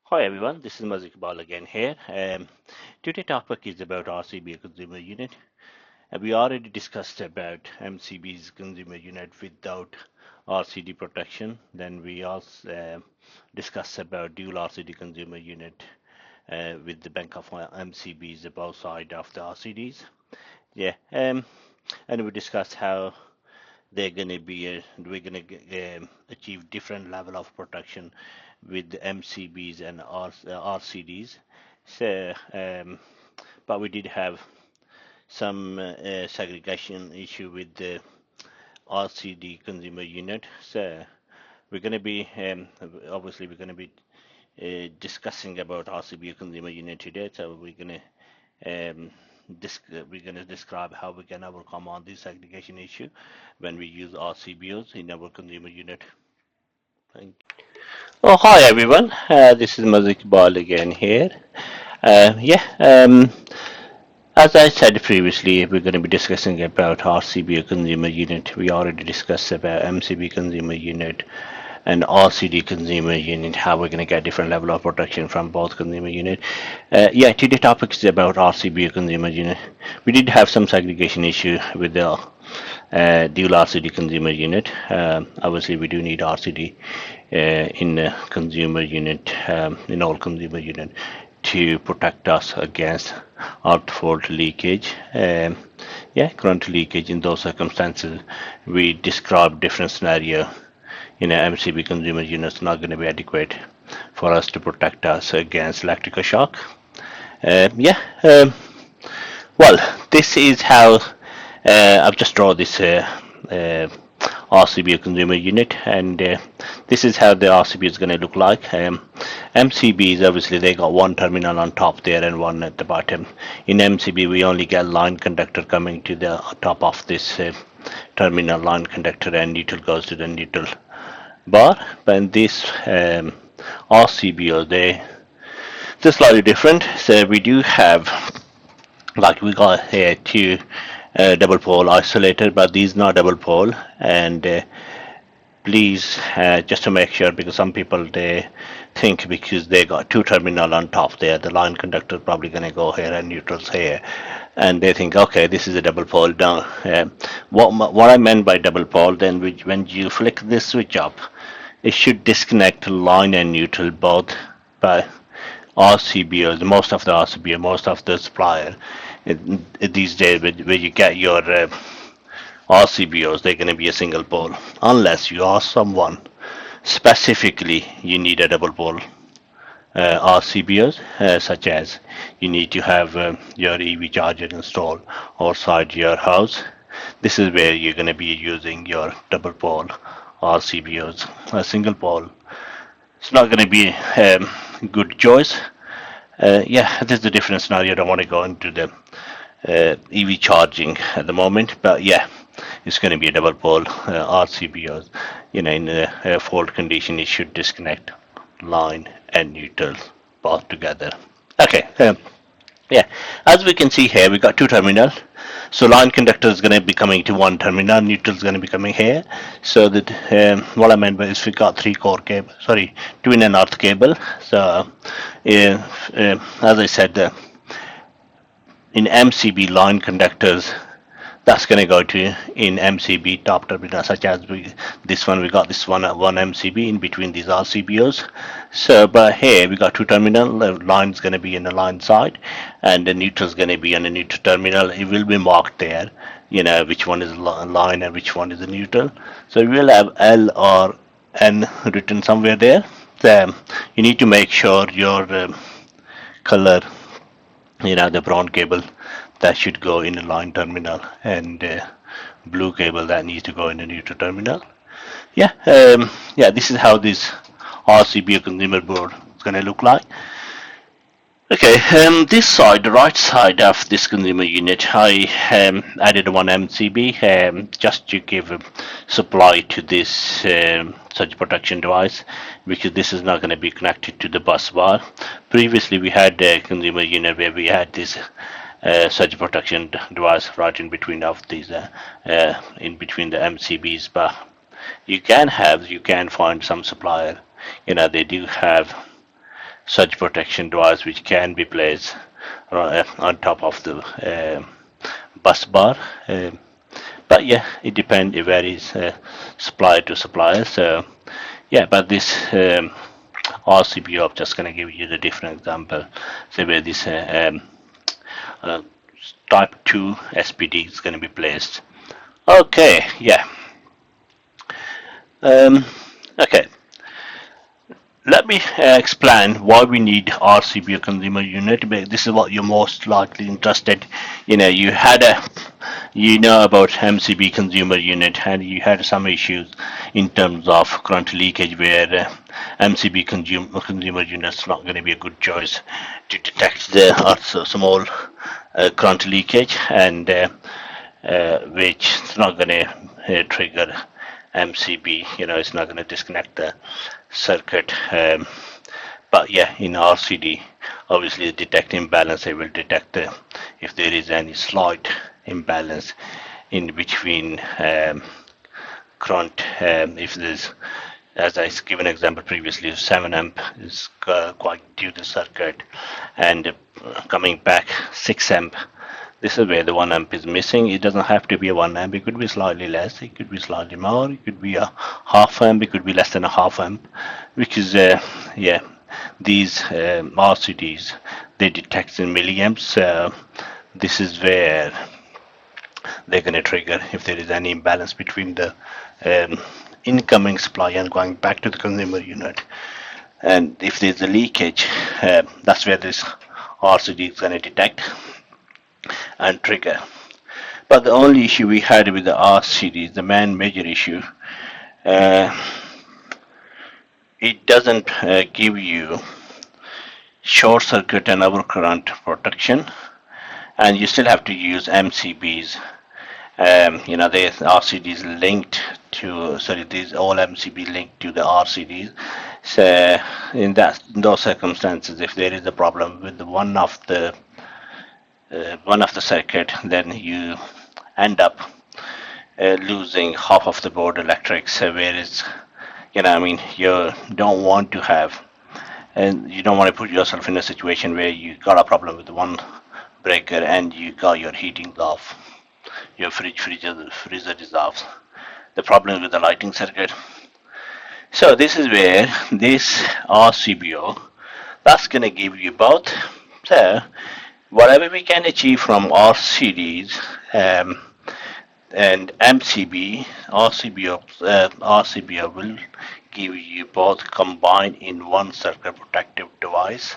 Hi everyone, this is Mazik Bal again here. Today topic is about RCBO consumer unit. We already discussed about MCB's consumer unit without RCD protection. Then we also discussed about dual RCD consumer unit with the bank of MCBs above side of the RCDs. Yeah, and we discussed how they're going to be we're going to achieve different level of protection with the MCBs and RCDs. So, but we did have some segregation issue with the RCD consumer unit. So we're going to be obviously we're going to be discussing about RCBO consumer unit today. So um, we're going to describe how we can overcome on this segregation issue when we use RCBOs in our consumer unit. Thank you. Oh, hi everyone. This is Mazik Bal again here. Yeah, as I said previously, we're going to be discussing about RCBO consumer unit. We already discussed about MCB consumer unit and RCD consumer unit, how we're going to get different level of protection from both consumer unit. Yeah, today topic is about RCBO consumer unit. We did have some segregation issue with the dual RCD consumer unit. Obviously, we do need RCD in consumer unit, in all consumer unit, to protect us against outward leakage. Yeah, current leakage. In those circumstances, we describe different scenario. MCB consumer units not going to be adequate for us to protect us against electrical shock. Yeah. Well, this is how I've just drawn this RCBO consumer unit, and this is how the RCBO is going to look like. MCBs, obviously they got one terminal on top there and one at the bottom. In MCB we only get line conductor coming to the top of this terminal line conductor, and neutral goes to the neutral bar. But in this RCBO they're slightly different. So we do have, like, we got here two double pole isolator, but these not double pole. And please, just to make sure, because some people they think because they got two terminal on top there, the line conductor probably going to go here and neutrals here, and they think, okay, this is a double pole. Down. What I meant by double pole, then when you flick this switch up, it should disconnect line and neutral both by RCBOs. Most of the RCBO, most of the supplier these days, where you get your RCBOs, they're going to be a single pole, unless you ask someone specifically you need a double pole RCBOs, such as you need to have your EV charger installed outside your house. This is where you're going to be using your double pole RCBOs. A single pole, it's not going to be a good choice. Yeah, this is a different scenario. I don't want to go into the EV charging at the moment, but yeah, it's going to be a double pole RCBOs. In a fault condition, it should disconnect line and neutral both together. Okay, yeah, as we can see here, we got two terminals. So line conductor is going to be coming to one terminal, neutral is going to be coming here. So that what I meant by is we got three core cable, sorry, twin and earth cable. So as I said, in MCB line conductors, that's going to go to in MCB top terminal, such as this one. We got this one MCB in between these RCBOs. So but here we got two terminal. The line's going to be in the line side, and the neutral is going to be on the neutral terminal. It will be marked there, which one is line and which one is the neutral. So we will have L or N written somewhere there. So you need to make sure your color, the brown cable, that should go in the line terminal, and blue cable that needs to go in the neutral terminal. Yeah, yeah, this is how this RCBO consumer board is going to look like. Okay, this side, the right side of this consumer unit, I added one MCB just to give a supply to this surge protection device, because this is not going to be connected to the bus bar. Previously, we had a consumer unit where we had this surge protection device right in between of these, in between the MCBs, but you can find some supplier, they do have surge protection device which can be placed on top of the bus bar. But yeah, it depends. It varies supplier to supplier. So yeah, but this RCBO, I'm just going to give you the different example. So where this uh, type 2 SPD is going to be placed. Okay, yeah. Um, okay, let me explain why we need RCBO consumer unit. This is what you're most likely interested. You know about MCB consumer unit, and you had some issues in terms of current leakage where MCB consumer unit is not going to be a good choice to detect the small current leakage, and which is not going to trigger MCB. It's not going to disconnect the circuit. But yeah, in RCD, obviously the detect imbalance, it will detect if there is any slight imbalance in between current. If there's, as I given example previously, 7 amp is quite due to circuit, and coming back 6 amp. This is where the 1 amp is missing. It doesn't have to be a 1 amp. It could be slightly less. It could be slightly more. It could be a half amp. It could be less than a half amp, because yeah, these RCDs, they detect in milliamps. So this is where they're going to trigger if there is any imbalance between the um, incoming supply and going back to the consumer unit. And if there's a leakage, that's where this RCD is going to detect and trigger. But the only issue we had with the RCD, the main major issue, uh, it doesn't give you short circuit and overcurrent protection, and you still have to use MCBs. The RCDs linked to, sorry, these all MCB linked to the RCDs. So in those circumstances, if there is a problem with one of the circuit, then you end up losing half of the board electrics. Whereas, you don't want to have, and you don't want to put yourself in a situation where you got a problem with one breaker and you got your heating off, your freezer is off. The problem with the lighting circuit. So this is where this RCBO, that's going to give you both. So whatever we can achieve from RCDs and MCB, RCBO will give you both combined in one circuit protective device,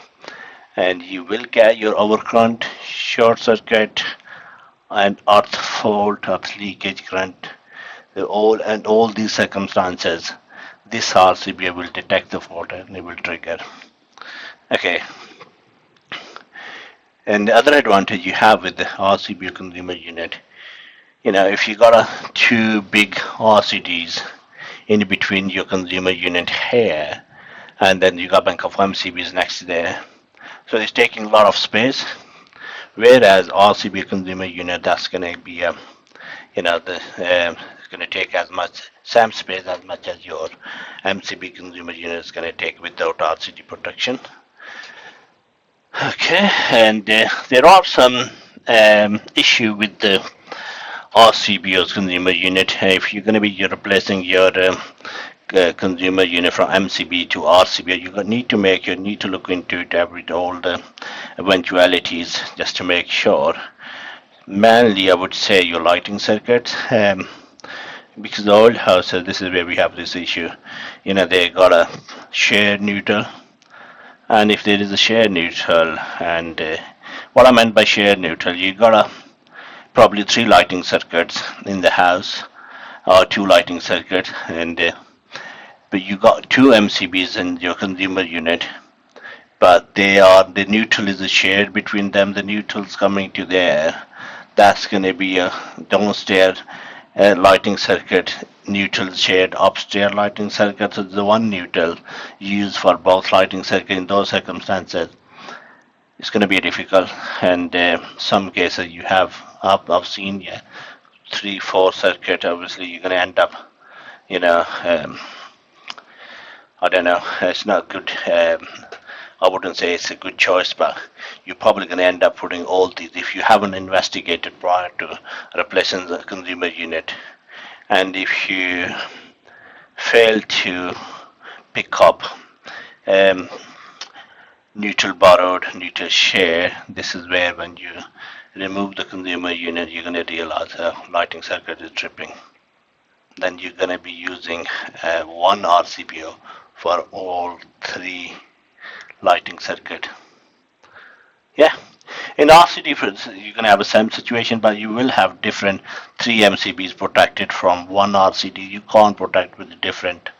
and you will get your overcurrent, short circuit, and earth fault, earth leakage current. All these circumstances, this RCBO will detect the fault and it will trigger. Okay. And the other advantage you have with the RCBO consumer unit, if you got two big RCDs in between your consumer unit here, and then you got a bank of MCBs next to there, so it's taking a lot of space. Whereas RCBO consumer unit, that's going to be it's going to take as much same space as much as your MCB consumer unit is going to take without RCD protection. Okay, and there are some issue with the RCBO's consumer unit. If you're going to be replacing your consumer unit from MCB to RCBO, you need to look into it all the eventualities just to make sure. Mainly, I would say your lighting circuit, because the old houses, this is where we have this issue. They got a shared neutral, and if there is a shared neutral, and what I meant by shared neutral, you got probably 3 lighting circuits in the house, or 2 lighting circuits, and but you got 2 MCBs in your consumer unit, but the neutral is shared between them. The neutral's coming to there. That's going to be a downstairs lighting circuit, neutral shared upstairs lighting circuit. So the one neutral used for both lighting circuit. In those circumstances, it's going to be difficult, and some cases you have I've seen 3-4 circuit. Obviously you're going to end up, I don't know, it's not good I wouldn't say it's a good choice, but you're probably going to end up putting all these if you haven't investigated prior to replacing the consumer unit, and if you fail to pick up um, neutral borrowed, neutral share. This is where when you remove the consumer unit, you're going to realize a lighting circuit is tripping. Then you're going to be using one RCBO for all three lighting circuit. Yeah, in RCD, you're going to have the same situation, but you will have different three MCBs protected from one RCD. You can't protect with different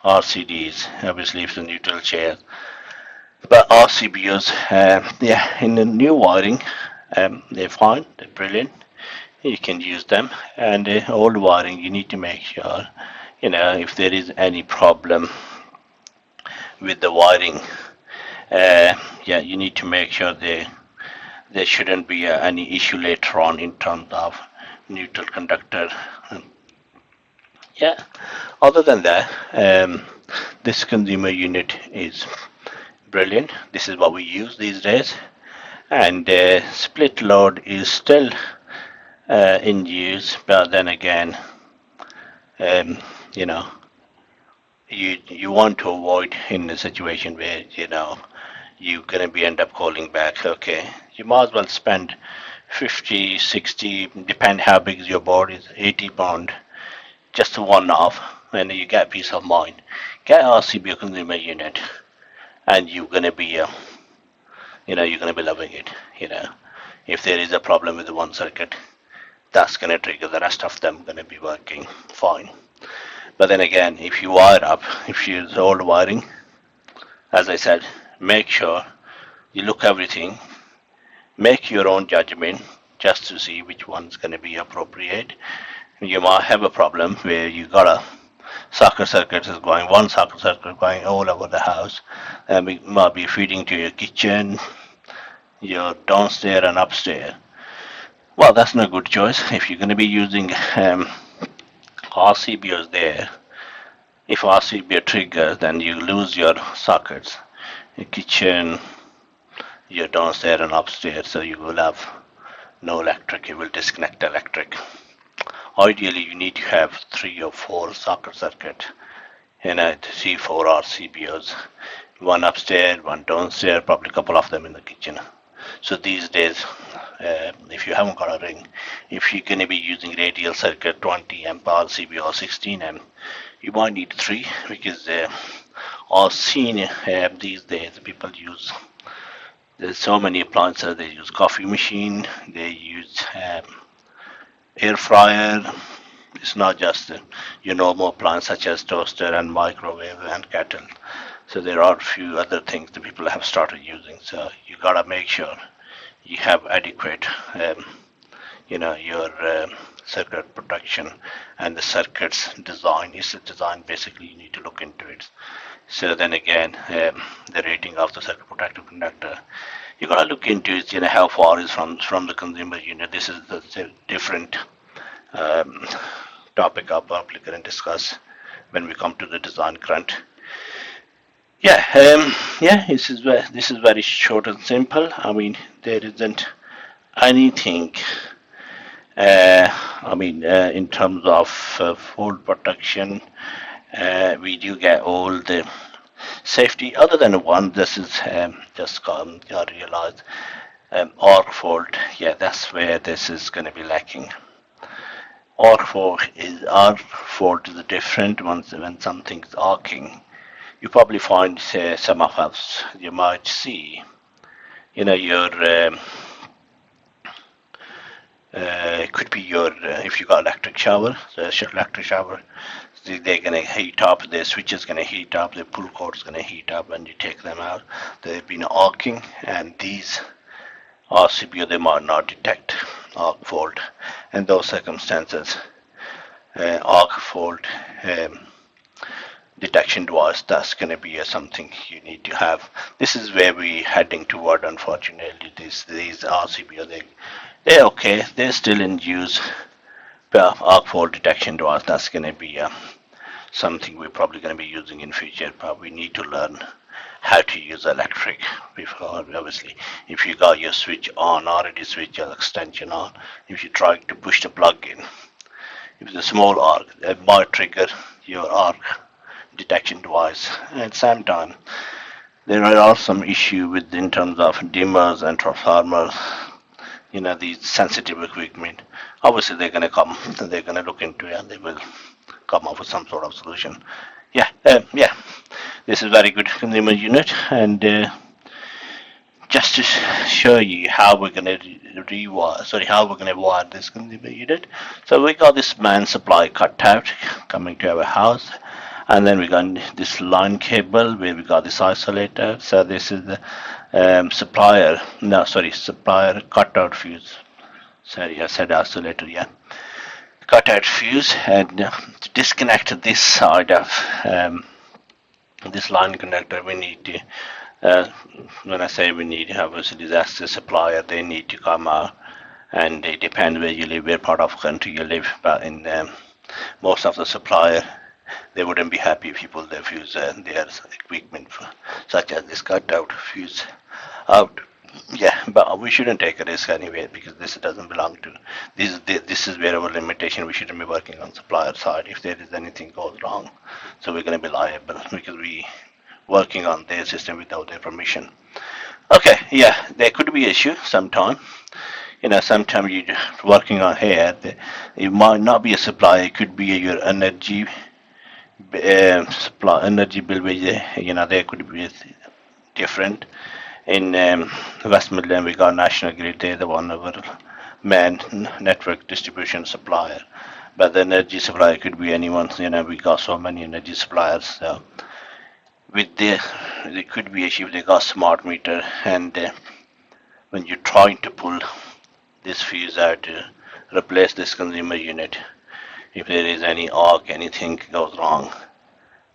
RCDs, obviously, if the neutral share. But RCBOs, yeah, in the new wiring, they're fine, they're brilliant. You can use them. And the old wiring, you need to make sure, if there is any problem with the wiring, yeah, you need to make sure there shouldn't be any issue later on in terms of neutral conductor. Yeah, other than that, this consumer unit is brilliant. This is what we use these days. And split load is still in use, but then again, um, you know, you want to avoid in a situation where you're gonna be end up calling back. Okay, you might as well spend 50, 60, depend how big your board is, 80 pound, just a one off, and you get peace of mind. Get RCBO consumer unit, and you're gonna be loving it. If there is a problem with the one circuit, that's going to trigger the rest of them going to be working fine. But then again, if you wire up, if you use old wiring, as I said, make sure you look everything, make your own judgment just to see which one's going to be appropriate. You might have a problem where you got a one socket circuit going all over the house, and it might be feeding to your kitchen, your downstairs and upstairs. Well, that's not a good choice. If you're going to be using RCBOs there, if RCBO triggers, then you lose your sockets, your kitchen, your downstairs and upstairs, so you will have no electric, you will disconnect electric. Ideally, you need to have 3 or 4 socket circuit, 3, 4 RCBOs, one upstairs, one downstairs, probably a couple of them in the kitchen. So these days, if you haven't got a ring, if you're going to be using radial circuit 20 amp RCB or 16 amp, you might need 3, because I've seen these days people use, there's so many appliances. They use coffee machine, they use air fryer. It's not just your normal appliance such as toaster and microwave and kettle. So there are a few other things that people have started using. So you gotta make sure you have adequate, your circuit protection, and the circuit's design. Is the design basically you need to look into it. So then again, the rating of the circuit protective conductor, you gotta look into it. How far is from the consumer unit. This is the different topic I'll probably going to discuss when we come to the design current. Yeah, this is very short and simple. I mean, there isn't anything. In terms of fault protection, we do get all the safety. Other than one, this is just I realize arc fault. Yeah, that's where this is going to be lacking. Arc fault is a different ones when something's arcing. You probably find some of us, you might see, your could be your if you got electric shower, so electric shower, they're gonna heat up, the switch is gonna heat up, the pull cord is gonna heat up when you take them out. They've been arcing, and these RCBO, they might not detect arc fault. In those circumstances, arc fault detection device, that's going to be something you need to have. This is where we're heading toward, unfortunately. These RCBO, they're okay, they're still in use, but arc fault detection device, that's going to be something we're probably going to be using in future, but we need to learn how to use electric before. Obviously, if you got your switch on, already switch your extension on, if you try to push the plug in, if it's a small arc, it might trigger your arc detection device. At the same time, there are some issue with in terms of dimmers and transformers, these sensitive equipment. Obviously, they're gonna look into it, and they will come up with some sort of solution. Yeah. This is very good consumer unit, and just to show you how we're gonna how we're gonna wire this consumer unit. So we got this main supply cut out coming to our house, and then we got this line cable where we got this isolator. So this is the supplier cutout fuse. Sorry, I said isolator, yeah. Cutout fuse, and to disconnect this side of this line connector, we need to, when I say we need, obviously that's the supplier, they need to come out, and it depends where you live, where part of the country you live, but in most of the supplier, they wouldn't be happy if you pull their fuse, their equipment, such as this cutout fuse out. Yeah, but we shouldn't take a risk anyway, because this doesn't belong to this is where our limitation. We shouldn't be working on supplier side if there is anything goes wrong, so we're going to be liable because we working on their system without their permission. Okay, yeah, there could be issue sometime. Sometimes you working on here, it might not be a supplier, it could be your energy supply, energy bill, which there could be different. In West Midland, we got National Grid. They're the one of our main network distribution supplier. But the energy supplier could be anyone. We got so many energy suppliers. So with there could be issue. They got smart meter, and when you're trying to pull this fuse out to replace this consumer unit, if there is any arc, anything goes wrong,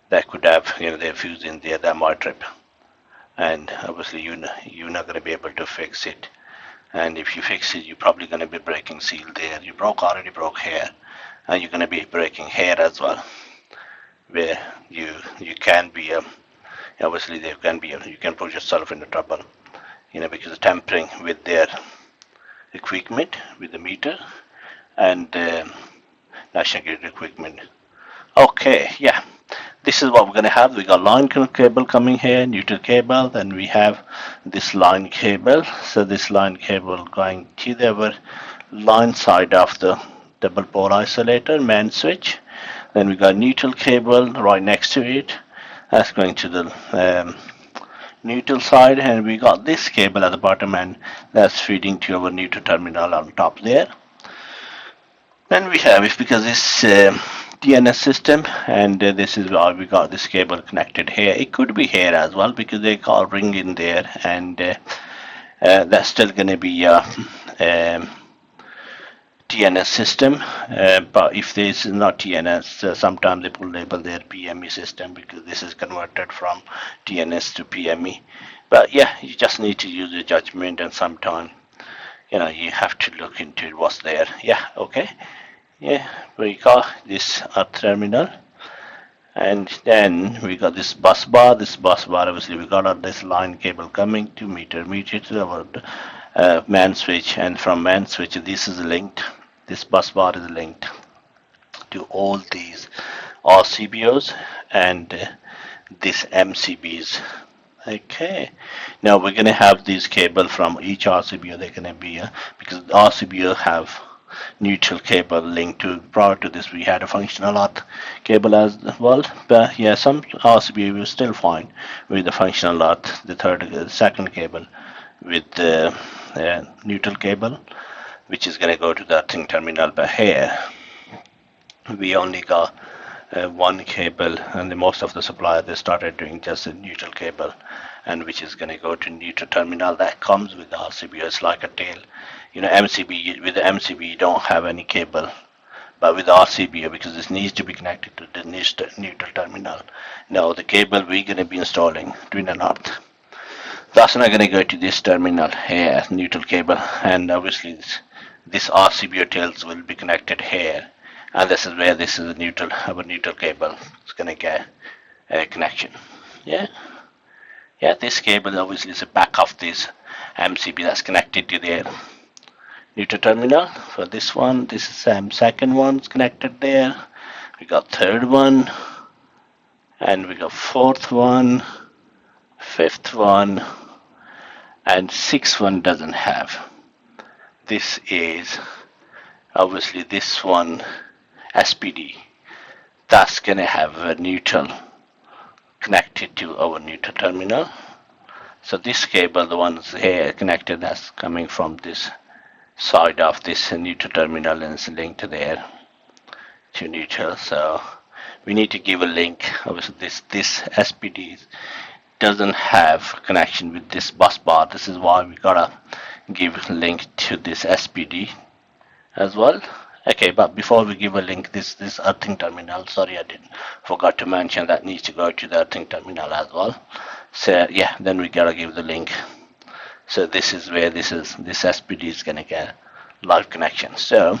that could have their fuse in there that might trip. And obviously you're not going to be able to fix it, and if you fix it, you're probably going to be breaking seal there. You already broke here, and you're going to be breaking here as well, where you can be obviously there can be you can put yourself into trouble, because of tampering with their equipment, with the meter and National Grid equipment. Okay, yeah. This is what we're going to have. We got line cable coming here, neutral cable, then we have this line cable. So this line cable going to the line side of the double pole isolator main switch. Then we got neutral cable right next to it. That's going to the neutral side, and we got this cable at the bottom, and that's feeding to our neutral terminal on top there. Then we have, if because this DNS system, and this is why we got this cable connected here. It could be here as well, because they got ring in there, and that's still going to be TNS system. But if this is not TNS, sometimes they will label their PME system, because this is converted from TNS to PME. But yeah, you just need to use your judgment, and sometime you have to look into what's there. Yeah, okay. Yeah, we got this terminal, and then we got this bus bar. This bus bar, obviously, we got this line cable coming to meter to our man switch, and from man switch, this is linked. This bus bar is linked to all these RCBOs and this MCBs. Okay, now we're gonna have these cable from each RCBO. They're gonna be because RCBO have neutral cable linked to. Prior to this, we had a functional auth cable as well, but yeah, some RCBO will still fine with the functional auth, the second cable with the neutral cable, which is going to go to that thing terminal. But here we only got one cable, and most of the suppliers, they started doing just a neutral cable, and which is going to go to neutral terminal that comes with the RCBO. It's like a tail. MCB, with the MCB you don't have any cable, but with the RCBO, because this needs to be connected to the neutral terminal. Now the cable we're going to be installing twin and north, that's not going to go to this terminal here, neutral cable, and obviously this RCBO tails will be connected here, and this is where this is our neutral cable is going to get a connection. Yeah. Yeah, this cable obviously is the back of this MCB that's connected to the neutral terminal. For this one, this is second one's connected there. We got third one, and we got fourth one, fifth one, and sixth one doesn't have. This is obviously this one SPD. That's gonna have a neutral connected to our neutral terminal. So this cable, the ones here connected, that's coming from this side of this neutral terminal and it's linked to there to neutral. So we need to give a link. Obviously this SPD doesn't have connection with this bus bar. This is why we gotta give a link to this SPD as well. Okay, but before we give a link, this earthing terminal, sorry I didn't forgot to mention that needs to go to the earthing terminal as well. So yeah, then we gotta give the link. So this is where this SPD is gonna get live connection. So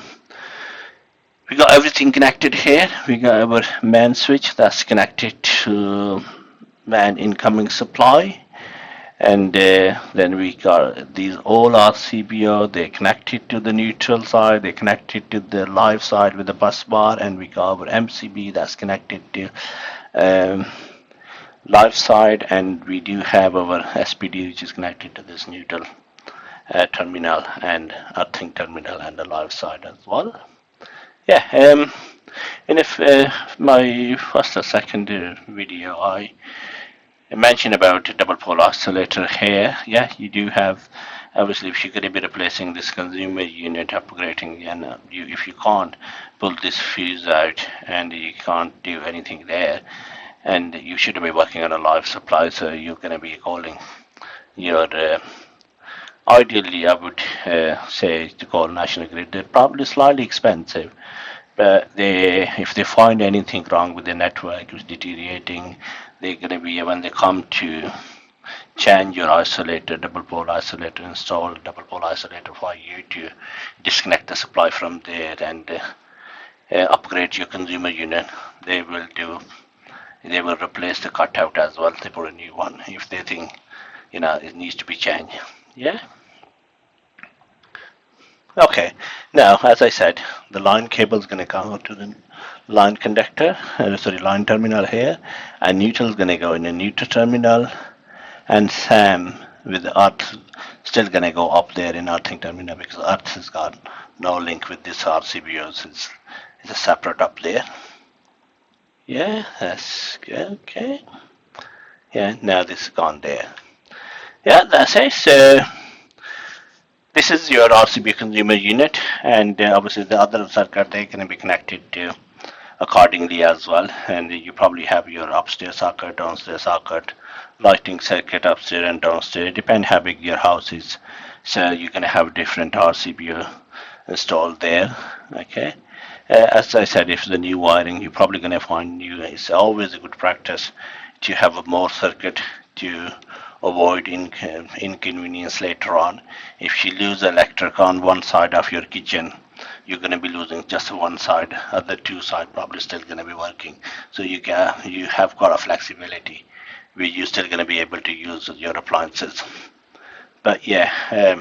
we got everything connected here. We got our main switch that's connected to main incoming supply, and then we got these all RCBO. They're connected to the neutral side. They're connected to the live side with the bus bar, and we got our MCB that's connected to um, live side, and we do have our SPD which is connected to this neutral terminal and earthing terminal and the live side as well. Yeah, and if my first or second video I mentioned about double pole oscillator here, yeah, you do have, obviously if you're going to be replacing this consumer unit upgrading, and if you can't pull this fuse out and you can't do anything there, and you should be working on a live supply, so you're going to be calling your ideally I would say to call National Grid. They're probably slightly expensive, but if they find anything wrong with the network, it's deteriorating, they're going to be, when they come to change your isolator, double pole isolator, install a double pole isolator for you to disconnect the supply from there and upgrade your consumer unit, they will replace the cutout as well. They put a new one if they think it needs to be changed. Yeah. Okay, now as I said, the line cable is going to go to the line conductor, line terminal here, and neutral is going to go in a neutral terminal, and SAM with the earth still going to go up there in earthing terminal because earth has got no link with this RCBO, so it's a separate up there. Yeah, that's good. Okay. Yeah, now this is gone there. Yeah, that's it. So this is your RCB consumer unit, and obviously the other circuit they're going to be connected to accordingly as well. And you probably have your upstairs circuit, downstairs circuit, lighting circuit upstairs and downstairs. Depend how big your house is, so you're going to have different RCBO installed there. Okay. As I said, if the new wiring, you're probably going to find it's always a good practice to have a more circuit to avoid inconvenience later on. If you lose electric on one side of your kitchen, you're going to be losing just one side. Other two side probably still going to be working. So you have got a flexibility where you're still going to be able to use your appliances. But yeah,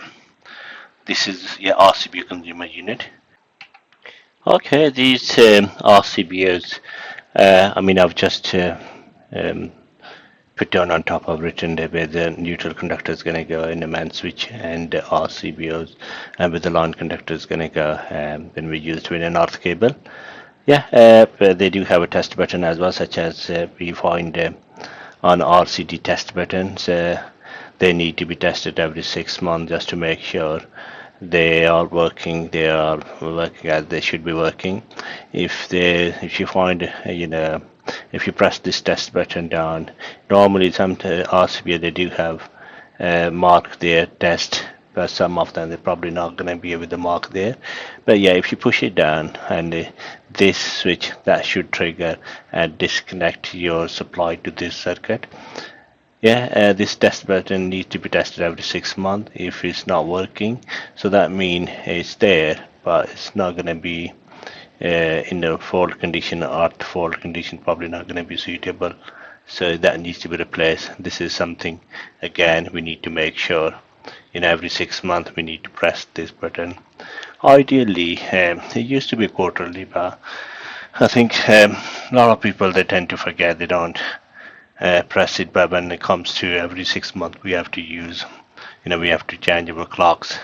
this is your RCB consumer unit. Okay, these RCBOs, I've just put down on top of written there where the neutral conductor is going to go in the main switch, and the RCBOs and with the line conductor is going to go when we use twin and earth cable. Yeah, but they do have a test button as well, such as we find on RCD test buttons. They need to be tested every 6 months just to make sure they are working as they should be working. If you find if you press this test button down, normally some RCBA they do have mark their test, but some of them they're probably not going to be with the mark there. But yeah, if you push it down and this switch, that should trigger and disconnect your supply to this circuit. Yeah, this test button needs to be tested every 6 months if it's not working. So that means it's there, but it's not going to be in the fault condition, earth fault condition, probably not going to be suitable so that needs to be replaced. This is something, again, we need to make sure in every 6 months we need to press this button. Ideally, it used to be quarterly, but I think a lot of people, they tend to forget, they don't press it, but when it comes to every 6 months we have to use, we have to change our clocks.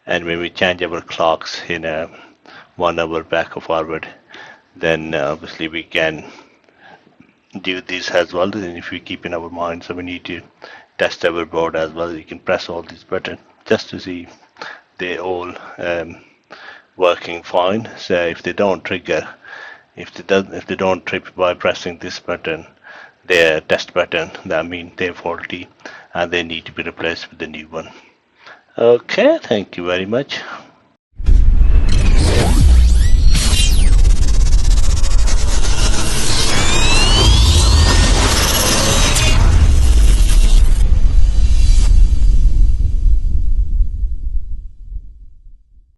And when we change our clocks in 1 hour back or forward, then obviously we can do this as well. And if we keep in our mind, so we need to test our board as well. You can press all these buttons just to see they all working fine. So if they don't trigger, if they don't trip by pressing this button, their test button, that means they're faulty and they need to be replaced with a new one. Okay, thank you very much.